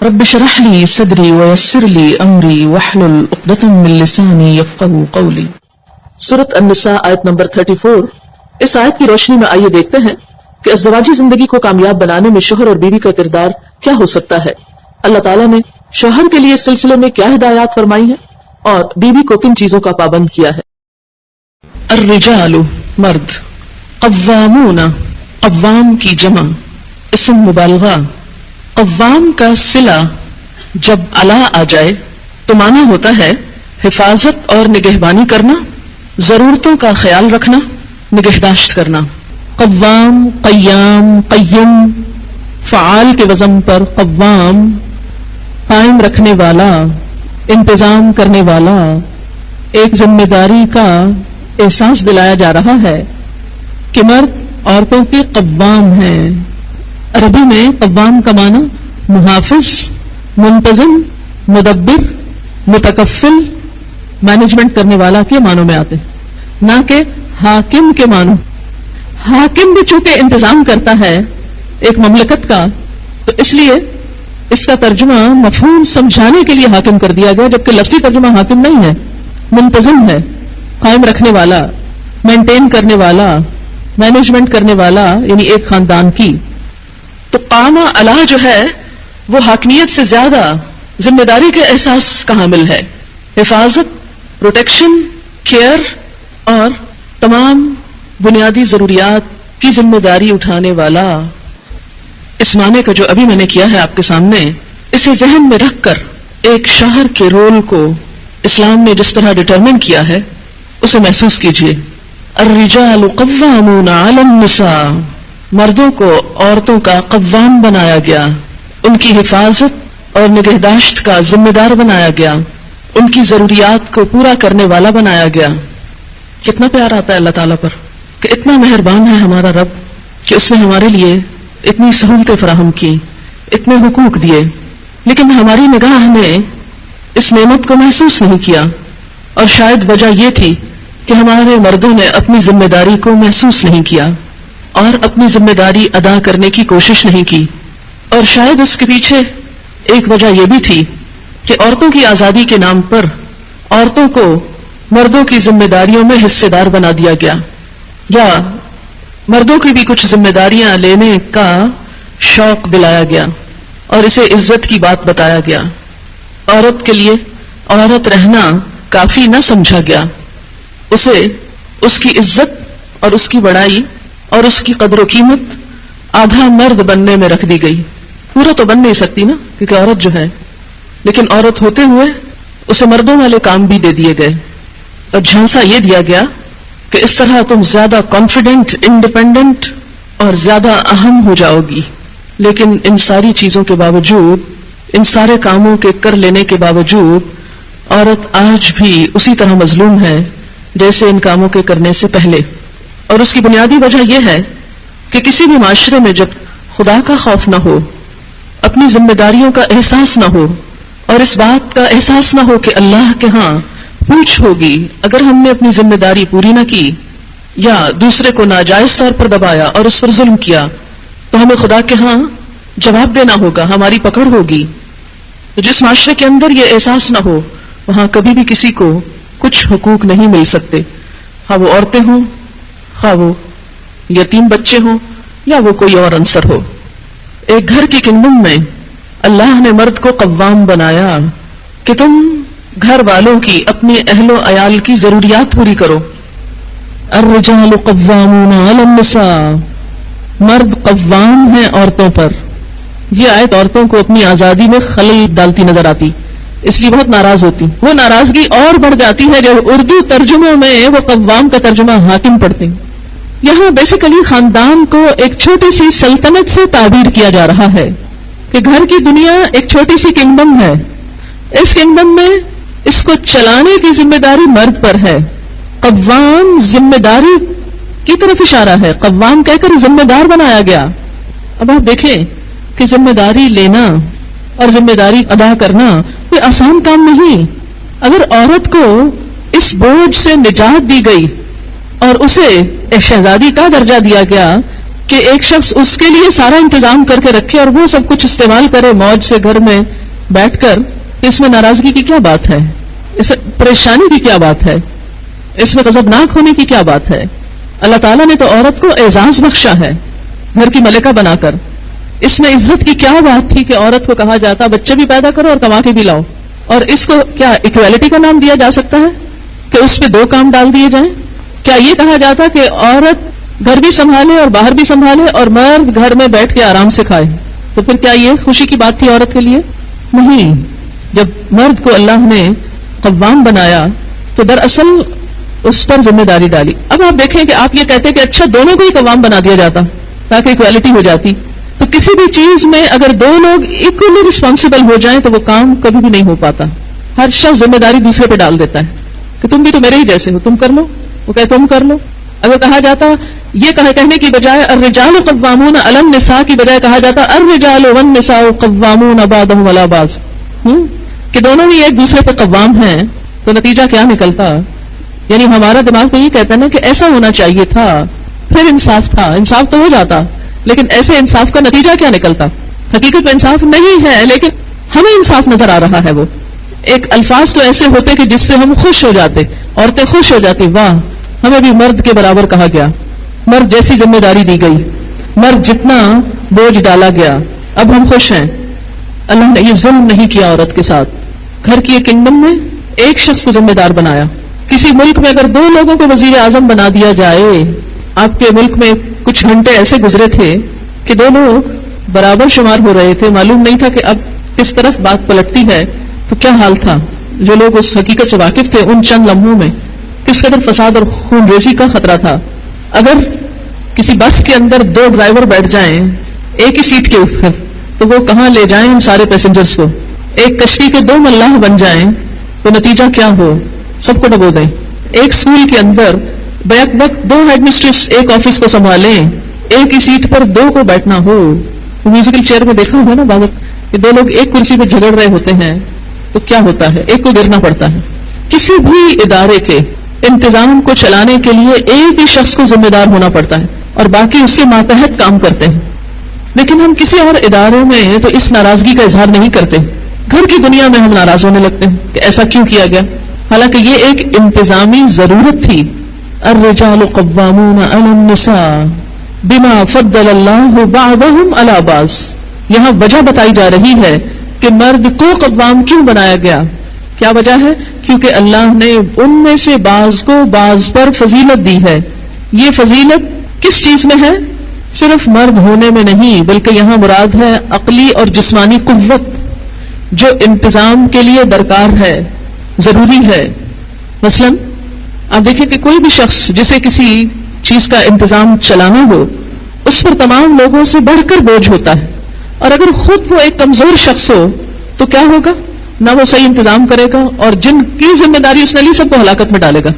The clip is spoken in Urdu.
رب اشرح لي صدري ويسر لي امری واحلل عقدۃ من لسانی یفقهوا قولی۔ سورۃ النساء آیت نمبر 34۔ اس آیت کی روشنی میں آئیے دیکھتے ہیں کہ ازدواجی زندگی کو کامیاب بنانے میں شوہر اور بیوی کا کردار کیا ہو سکتا ہے۔ اللہ تعالیٰ نے شوہر کے لیے اس سلسلے میں کیا ہدایات فرمائی ہیں اور بیوی کو کن چیزوں کا پابند کیا ہے۔ الرجال مرد، قوامون قوام کی جمع اسم مبالغہ، قوام کا صلہ جب علا آ جائے تو معنی ہوتا ہے حفاظت اور نگہبانی کرنا، ضرورتوں کا خیال رکھنا، نگہداشت کرنا۔ قوام، قیام، قیم، فعال کے وزن پر قوام، قائم رکھنے والا، انتظام کرنے والا۔ ایک ذمہ داری کا احساس دلایا جا رہا ہے کہ مرد عورتوں کے قوام ہیں۔ عربی میں قوام کا معنی محافظ، منتظم، مدبر، متکفل، مینجمنٹ کرنے والا کے معنوں میں آتے ہیں، نہ کہ حاکم کے معنوں۔ حاکم بھی چونکہ انتظام کرتا ہے ایک مملکت کا، تو اس لیے اس کا ترجمہ مفہوم سمجھانے کے لیے حاکم کر دیا گیا، جبکہ لفظی ترجمہ حاکم نہیں ہے، منتظم ہے، قائم رکھنے والا، مینٹین کرنے والا، مینجمنٹ کرنے والا، یعنی ایک خاندان کی۔ تو قامہ علا جو ہے وہ حاکمیت سے زیادہ ذمہ داری کے احساس کا حامل ہے۔ حفاظت، پروٹیکشن، کیئر اور تمام بنیادی ضروریات کی ذمہ داری اٹھانے والا۔ اس معنی کا جو ابھی میں نے کیا ہے آپ کے سامنے، اسے ذہن میں رکھ کر ایک شوہر کے رول کو اسلام نے جس طرح ڈٹرمن کیا ہے اسے محسوس کیجئے۔ الرجال قوامون علی النساء، مردوں کو عورتوں کا قوام بنایا گیا، ان کی حفاظت اور نگہداشت کا ذمہ دار بنایا گیا، ان کی ضروریات کو پورا کرنے والا بنایا گیا۔ کتنا پیار آتا ہے اللہ تعالیٰ پر کہ اتنا مہربان ہے ہمارا رب کہ اس نے ہمارے لیے اتنی سہولتیں فراہم کی، اتنے حقوق دیے، لیکن ہماری نگاہ نے اس نعمت کو محسوس نہیں کیا، اور شاید وجہ یہ تھی کہ ہمارے مردوں نے اپنی ذمہ داری کو محسوس نہیں کیا اور اپنی ذمہ داری ادا کرنے کی کوشش نہیں کی۔ اور شاید اس کے پیچھے ایک وجہ یہ بھی تھی کہ عورتوں کی آزادی کے نام پر عورتوں کو مردوں کی ذمہ داریوں میں حصے دار بنا دیا گیا، یا مردوں کی بھی کچھ ذمہ داریاں لینے کا شوق دلایا گیا اور اسے عزت کی بات بتایا گیا۔ عورت کے لیے عورت رہنا کافی نہ سمجھا گیا، اسے اس کی عزت اور اس کی بڑائی اور اس کی قدر و قیمت آدھا مرد بننے میں رکھ دی گئی۔ پورا تو بن نہیں سکتی نا، کیونکہ عورت جو ہے، لیکن عورت ہوتے ہوئے اسے مردوں والے کام بھی دے دیے گئے، اور جھانسا یہ دیا گیا کہ اس طرح تم زیادہ کانفیڈنٹ، انڈیپینڈنٹ اور زیادہ اہم ہو جاؤ گی۔ لیکن ان ساری چیزوں کے باوجود، ان سارے کاموں کے کر لینے کے باوجود، عورت آج بھی اسی طرح مظلوم ہے جیسے ان کاموں کے کرنے سے پہلے۔ اور اس کی بنیادی وجہ یہ ہے کہ کسی بھی معاشرے میں جب خدا کا خوف نہ ہو، اپنی ذمہ داریوں کا احساس نہ ہو، اور اس بات کا احساس نہ ہو کہ اللہ کے ہاں پوچھ ہوگی اگر ہم نے اپنی ذمہ داری پوری نہ کی یا دوسرے کو ناجائز طور پر دبایا اور اس پر ظلم کیا، تو ہمیں خدا کے ہاں جواب دینا ہوگا، ہماری پکڑ ہوگی۔ تو جس معاشرے کے اندر یہ احساس نہ ہو، وہاں کبھی بھی کسی کو کچھ حقوق نہیں مل سکتے، ہاں وہ عورتیں ہوں، خواہ وہ یتیم بچے ہوں، یا وہ کوئی اور عنصر ہو۔ ایک گھر کی کنگڈم میں اللہ نے مرد کو قوام بنایا کہ تم گھر والوں کی، اپنے اہل و عیال کی ضروریات پوری کرو۔ الرجال قوامون علی النساء، مرد قوام ہیں عورتوں پر۔ یہ آیت عورتوں کو اپنی آزادی میں خلل ڈالتی نظر آتی، اس لیے بہت ناراض ہوتی۔ وہ ناراضگی اور بڑھ جاتی ہے جب اردو ترجموں میں وہ قوام کا ترجمہ حاکم پڑھتے ہیں۔ یہاں بیسیکلی خاندان کو ایک چھوٹی سی سلطنت سے تعبیر کیا جا رہا ہے کہ گھر کی دنیا ایک چھوٹی سی کنگڈم ہے، اس کنگڈم میں اس کو چلانے کی ذمہ داری مرد پر ہے۔ قوام ذمہ داری کی طرف اشارہ ہے، قوام کہہ کر ذمہ دار بنایا گیا۔ اب آپ دیکھیں کہ ذمہ داری لینا اور ذمہ داری ادا کرنا کوئی آسان کام نہیں۔ اگر عورت کو اس بوجھ سے نجات دی گئی اور اسے ایک شہزادی کا درجہ دیا گیا کہ ایک شخص اس کے لیے سارا انتظام کر کے رکھے اور وہ سب کچھ استعمال کرے موج سے گھر میں بیٹھ کر، اس میں ناراضگی کی کیا بات ہے؟ اس میں پریشانی کی کیا بات ہے؟ اس میں غضبناک ہونے کی کیا بات ہے؟ اللہ تعالیٰ نے تو عورت کو اعزاز بخشا ہے گھر کی ملکہ بنا کر. اس میں عزت کی کیا بات تھی کہ عورت کو کہا جاتا بچے بھی پیدا کرو اور کما کے بھی لاؤ؟ اور اس کو کیا ایکویلٹی کا نام دیا جا سکتا ہے کہ اس پہ 2 کام ڈال دیے جائیں؟ کیا یہ کہا جاتا کہ عورت گھر بھی سنبھالے اور باہر بھی سنبھالے اور مرد گھر میں بیٹھ کے آرام سے کھائے؟ تو پھر کیا یہ خوشی کی بات تھی عورت کے لیے؟ نہیں. جب مرد کو اللہ نے قوام بنایا تو دراصل اس پر ذمہ داری ڈالی. اب آپ دیکھیں کہ آپ یہ کہتے کہ اچھا دونوں کو ہی قوام بنا دیا جاتا تاکہ ایکویلٹی ہو جاتی، تو کسی بھی چیز میں اگر 2 لوگ ایکولی رسپانسبل ہو جائیں تو وہ کام کبھی بھی نہیں ہو پاتا. ہر شخص ذمہ داری دوسرے پہ ڈال دیتا ہے کہ تم بھی تو میرے ہی جیسے ہو، تم کر لو، وہ کہے تم کر لو. اگر کہا جاتا یہ کہنے کی بجائے الرجال قوامون علی النساء کی بجائے کہا جاتا الرجال والنساء قوامون بعضهم علی بعض، کہ دونوں ہی ایک دوسرے پہ قوام ہیں، تو نتیجہ کیا نکلتا؟ یعنی ہمارا دماغ تو یہ کہتا ہے نا کہ ایسا ہونا چاہیے تھا، پھر انصاف تھا، انصاف تو ہو جاتا، لیکن ایسے انصاف کا نتیجہ کیا نکلتا؟ حقیقت میں انصاف نہیں ہے، لیکن ہمیں انصاف نظر آ رہا ہے. وہ ایک الفاظ تو ایسے ہوتے کہ جس سے ہم خوش ہو جاتے، عورتیں خوش ہو جاتی، واہ ہمیں بھی مرد کے برابر کہا گیا، مرد جیسی ذمہ داری دی گئی، مرد جتنا بوجھ ڈالا گیا، اب ہم خوش ہیں. اللہ نے یہ ظلم نہیں کیا عورت کے ساتھ. گھر کی ایک کنگڈم میں ایک شخص کو ذمہ دار بنایا. کسی ملک میں اگر 2 لوگوں کو وزیر اعظم بنا دیا جائے، آپ کے ملک میں کچھ گھنٹے ایسے گزرے تھے کہ 2 لوگ برابر شمار ہو رہے تھے، معلوم نہیں تھا کہ اب کس طرف بات پلٹتی ہے، تو کیا حال تھا؟ جو لوگ اس حقیقت سے واقف تھے ان چند لمحوں میں کس قدر فساد اور خون ریزی کا خطرہ تھا. اگر کسی بس کے اندر 2 ڈرائیور بیٹھ جائیں ایک ہی سیٹ کے اوپر تو وہ کہاں لے جائیں ان سارے پیسنجرز کو؟ ایک کشتی کے 2 ملاح بن جائیں تو نتیجہ کیا ہو؟ سب کو ڈبو دیں. ایک اسکول کے اندر بیک وقت 2 ہیڈ مسٹریس ایک آفس کو سنبھالیں، ایک ہی سیٹ پر 2 کو بیٹھنا ہو. میوزیکل چیئر میں دیکھا ہوگا نا بعض کہ 2 لوگ ایک کرسی پہ جھگڑ رہے ہوتے ہیں تو کیا ہوتا ہے؟ ایک کو گرنا پڑتا ہے. کسی بھی ادارے کے انتظام کو چلانے کے لیے ایک ہی شخص کو ذمہ دار ہونا پڑتا ہے اور باقی اس کے ماتحت کام کرتے ہیں. لیکن ہم کسی اور اداروں میں تو اس ناراضگی کا اظہار نہیں کرتے. گھر کی دنیا میں ہم ناراض ہونے لگتے ہیں کہ ایسا کیوں کیا گیا، حالانکہ یہ ایک انتظامی ضرورت تھی. الرجال قوامون علی النساء بما فضل اللہ بعضهم علی بعض. یہاں وجہ بتائی جا رہی ہے کہ مرد کو قوام کیوں بنایا گیا. کیا وجہ ہے؟ کیونکہ اللہ نے ان میں سے بعض کو بعض پر فضیلت دی ہے. یہ فضیلت کس چیز میں ہے؟ صرف مرد ہونے میں نہیں، بلکہ یہاں مراد ہے عقلی اور جسمانی قوت جو انتظام کے لیے درکار ہے، ضروری ہے. مثلا آپ دیکھیں کہ کوئی بھی شخص جسے کسی چیز کا انتظام چلانا ہو اس پر تمام لوگوں سے بڑھ کر بوجھ ہوتا ہے، اور اگر خود وہ ایک کمزور شخص ہو تو کیا ہوگا؟ نہ وہ صحیح انتظام کرے گا اور جن کی ذمہ داری اس نے لی سب کو ہلاکت میں ڈالے گا.